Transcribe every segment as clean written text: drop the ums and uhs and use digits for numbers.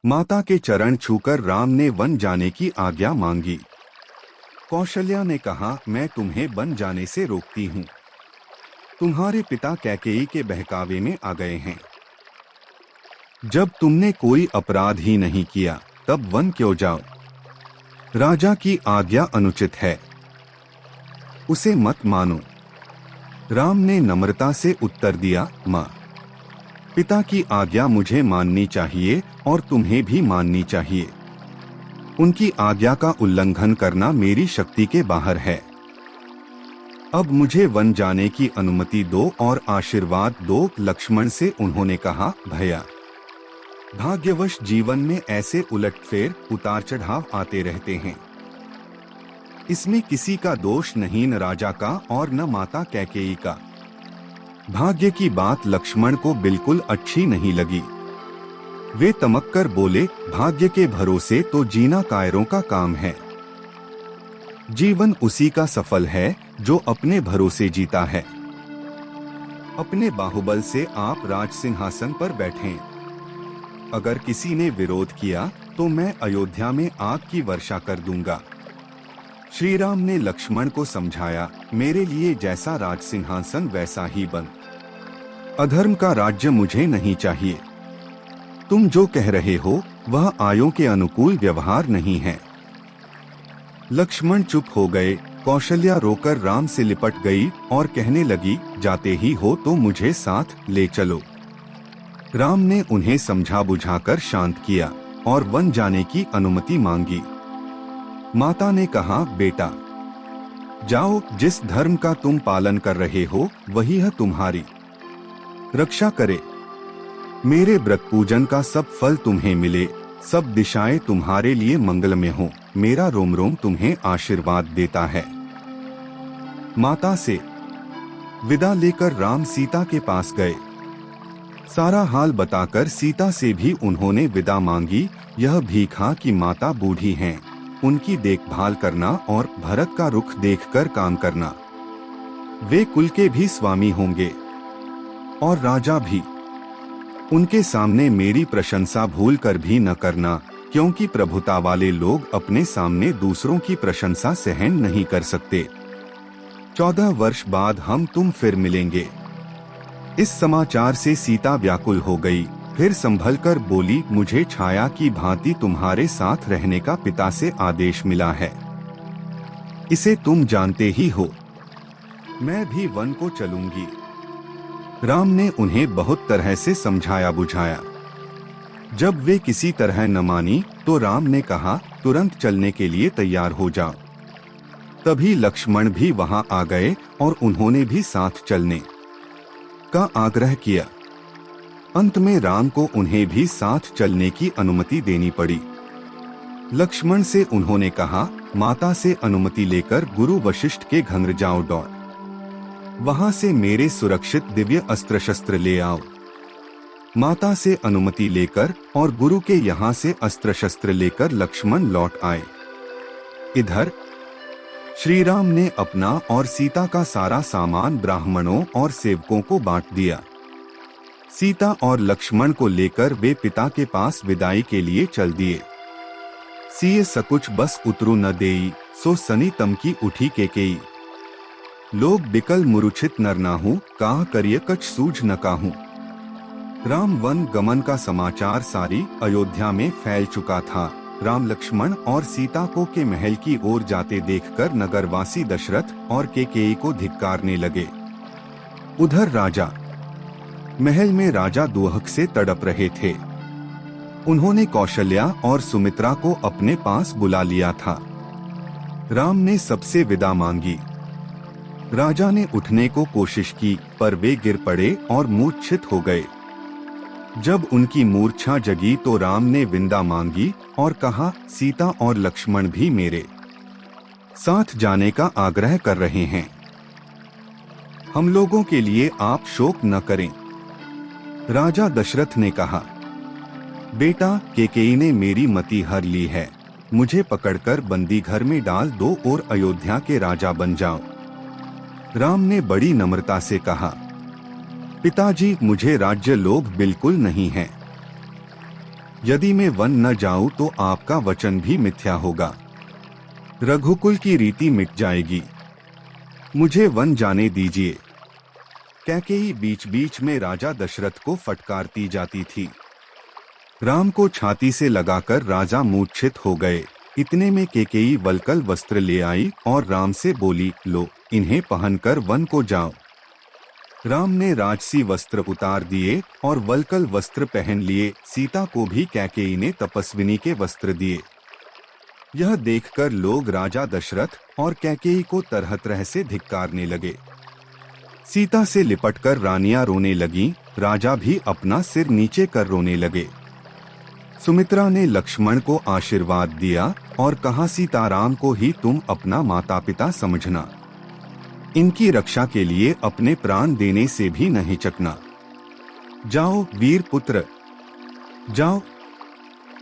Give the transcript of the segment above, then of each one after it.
माता के चरण छूकर राम ने वन जाने की आज्ञा मांगी। कौशल्या ने कहा, मैं तुम्हें वन जाने से रोकती हूँ। तुम्हारे पिता कैकेयी के बहकावे में आ गए हैं। जब तुमने कोई अपराध ही नहीं किया तब वन क्यों जाओ? राजा की आज्ञा अनुचित है, उसे मत मानो। राम ने नम्रता से उत्तर दिया, माँ, पिता की आज्ञा मुझे माननी चाहिए और तुम्हें भी माननी चाहिए। उनकी आज्ञा का उल्लंघन करना मेरी शक्ति के बाहर है। अब मुझे वन जाने की अनुमति दो और आशीर्वाद दो। लक्ष्मण से उन्होंने कहा, भैया, भाग्यवश जीवन में ऐसे उलटफेर उतार चढ़ाव आते रहते हैं। इसमें किसी का दोष नहीं, न राजा का और न माता कैकेयी का। भाग्य की बात लक्ष्मण को बिल्कुल अच्छी नहीं लगी। वे तमक कर बोले, भाग्य के भरोसे तो जीना कायरों का काम है। जीवन उसी का सफल है जो अपने भरोसे जीता है। अपने बाहुबल से आप राज सिंहासन पर बैठें। अगर किसी ने विरोध किया तो मैं अयोध्या में आग की वर्षा कर दूंगा। श्री राम ने लक्ष्मण को समझाया, मेरे लिए जैसा राज सिंहासन वैसा ही बन। अधर्म का राज्य मुझे नहीं चाहिए। तुम जो कह रहे हो वह आयों के अनुकूल व्यवहार नहीं है। लक्ष्मण चुप हो गए। कौशल्या रोकर राम से लिपट गई और कहने लगी, जाते ही हो तो मुझे साथ ले चलो। राम ने उन्हें समझा बुझाकर शांत किया और वन जाने की अनुमति मांगी। माता ने कहा, बेटा, जाओ, जिस धर्म का तुम पालन कर रहे हो वही है तुम्हारी रक्षा करे। मेरे व्रत पूजन का सब फल तुम्हें मिले, सब दिशाएं तुम्हारे लिए मंगलमय हो। मेरा रोम रोम तुम्हें आशीर्वाद देता है। माता से विदा लेकर राम सीता के पास गए। सारा हाल बताकर सीता से भी उन्होंने विदा मांगी। यह भी कहा कि माता बूढ़ी हैं, उनकी देखभाल करना और भरत का रुख देखकर काम करना। वे कुल के भी स्वामी होंगे और राजा भी। उनके सामने मेरी प्रशंसा भूल कर भी न करना, क्योंकि प्रभुता वाले लोग अपने सामने दूसरों की प्रशंसा सहन नहीं कर सकते। 14 वर्ष बाद हम तुम फिर मिलेंगे। इस समाचार से सीता व्याकुल हो गई। फिर संभल कर बोली, मुझे छाया की भांति तुम्हारे साथ रहने का पिता से आदेश मिला है। इसे तुम जानते ही हो। मैं भी वन को चलूंगी। राम ने उन्हें बहुत तरह से समझाया बुझाया। जब वे किसी तरह न मानी तो राम ने कहा, तुरंत चलने के लिए तैयार हो जाओ। तभी लक्ष्मण भी वहां आ गए और उन्होंने भी साथ चलने का आग्रह किया। अंत में राम को उन्हें भी साथ चलने की अनुमति देनी पड़ी। लक्ष्मण से उन्होंने कहा, माता से अनुमति लेकर गुरु वशिष्ठ के घर जाओ, दौड़ वहां से मेरे सुरक्षित दिव्य अस्त्र शस्त्र ले आओ। माता से अनुमति लेकर और गुरु के यहाँ से अस्त्र शस्त्र लेकर लक्ष्मण लौट आए। इधर श्री राम ने अपना और सीता का सारा सामान ब्राह्मणों और सेवकों को बांट दिया। सीता और लक्ष्मण को लेकर वे पिता के पास विदाई के लिए चल दिए। सिए सकुच बस उतरु न देई, सो सनी तम की उठी केकेयी। लोग बिकल मुरुछित नर नाहू, काह करिय कछ सूझ न काहू। राम वन गमन का समाचार सारी अयोध्या में फैल चुका था। राम लक्ष्मण और सीता को के महल की ओर जाते देखकर नगरवासी दशरथ और केकेयी को धिक्कारने लगे। उधर राजा महल में राजा दुहक से तड़प रहे थे। उन्होंने कौशल्या और सुमित्रा को अपने पास बुला लिया था। राम ने सबसे विदा मांगी। राजा ने उठने को कोशिश की पर वे गिर पड़े और मूर्छित हो गए। जब उनकी मूर्छा जगी तो राम ने विदा मांगी और कहा, सीता और लक्ष्मण भी मेरे साथ जाने का आग्रह कर रहे हैं। हम लोगों के लिए आप शोक न करें। राजा दशरथ ने कहा, बेटा, केकेयी ने मेरी मति हर ली है। मुझे पकड़कर बंदी घर में डाल दो और अयोध्या के राजा बन जाओ। राम ने बड़ी नम्रता से कहा, पिताजी, मुझे राज्य लोभ बिल्कुल नहीं है। यदि मैं वन न जाऊं तो आपका वचन भी मिथ्या होगा। रघुकुल की रीति मिट जाएगी। मुझे वन जाने दीजिए। कैकेयी बीच बीच में राजा दशरथ को फटकारती जाती थी। राम को छाती से लगाकर राजा मूर्छित हो गए। इतने में कैकेयी वल्कल वस्त्र ले आई और राम से बोली, लो, इन्हें पहनकर वन को जाओ। राम ने राजसी वस्त्र उतार दिए और वल्कल वस्त्र पहन लिए। सीता को भी कैकेयी ने तपस्विनी के वस्त्र दिए। यह देखकर लोग राजा दशरथ और कैकेयी को तरह तरह से धिक्कारने लगे। सीता से लिपटकर रानियां रोने लगीं, राजा भी अपना सिर नीचे कर रोने लगे। सुमित्रा ने लक्ष्मण को आशीर्वाद दिया और कहा, सीताराम को ही तुम अपना माता पिता समझना। इनकी रक्षा के लिए अपने प्राण देने से भी नहीं हिचकना। जाओ वीर पुत्र, जाओ,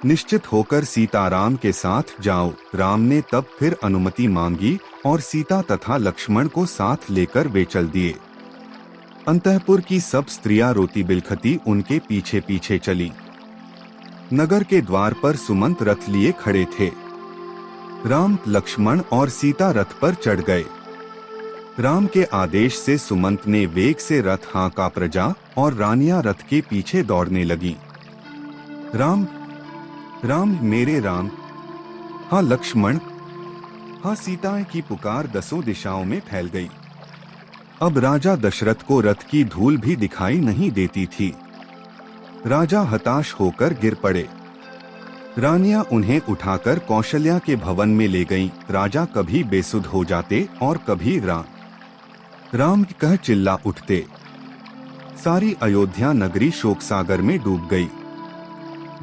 निश्चित होकर सीताराम के साथ जाओ। राम ने तब फिर अनुमति मांगी और सीता तथा लक्ष्मण को साथ लेकर वे चल दिए। अंतःपुर की सब स्त्रियां रोती बिलखती उनके पीछे पीछे चली। नगर के द्वार पर सुमंत रथ लिए खड़े थे। राम, लक्ष्मण और सीता रथ पर चढ़ गए। राम के आदेश से सुमंत ने वेग से रथ हाँका। प्रजा और रानियां रथ के पीछे दौड़ने लगीं। राम, राम, मेरे राम, हाँ लक्ष्मण, हाँ सीता की पुकार दसों दिशाओं में फैल गई। अब राजा दशरथ को रथ की धूल भी दिखाई नहीं देती थी। राजा हताश होकर गिर पड़े। रानियां उन्हें उठाकर कौशल्या के भवन में ले गईं। राजा कभी बेसुध हो जाते और कभी राम राम कह चिल्ला उठते। सारी अयोध्या नगरी शोक सागर में डूब गई।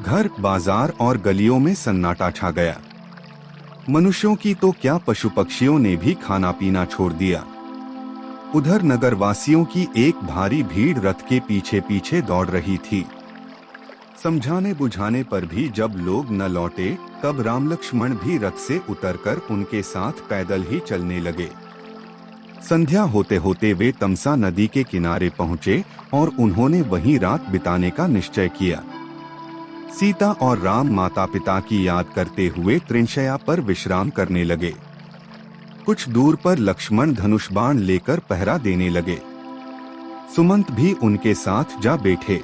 घर, बाजार और गलियों में सन्नाटा छा गया। मनुष्यों की तो क्या, पशु पक्षियों ने भी खाना पीना छोड़ दिया। उधर नगरवासियों की एक भारी भीड़ रथ के पीछे पीछे दौड़ रही थी। समझाने बुझाने पर भी जब लोग न लौटे, तब राम लक्ष्मण भी रथ से उतरकर उनके साथ पैदल ही चलने लगे। संध्या होते होते वे तमसा नदी के किनारे पहुंचे और उन्होंने वहीं रात बिताने का निश्चय किया। सीता और राम माता पिता की याद करते हुए त्रिशया पर विश्राम करने लगे। कुछ दूर पर लक्ष्मण धनुष बाण लेकर पहरा देने लगे। सुमंत भी उनके साथ जा बैठे।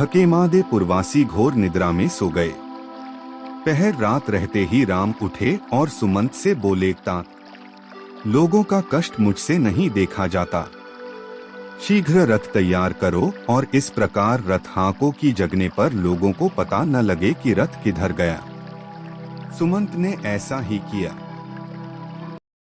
थके मादे पुरवासी घोर निद्रा में सो गए। पहर रात रहते ही राम उठे और सुमंत से बोले, ता लोगों का कष्ट मुझसे नहीं देखा जाता। शीघ्र रथ तैयार करो और इस प्रकार रथ हाँको कि जगने पर लोगों को पता न लगे कि रथ किधर गया। सुमंत ने ऐसा ही किया।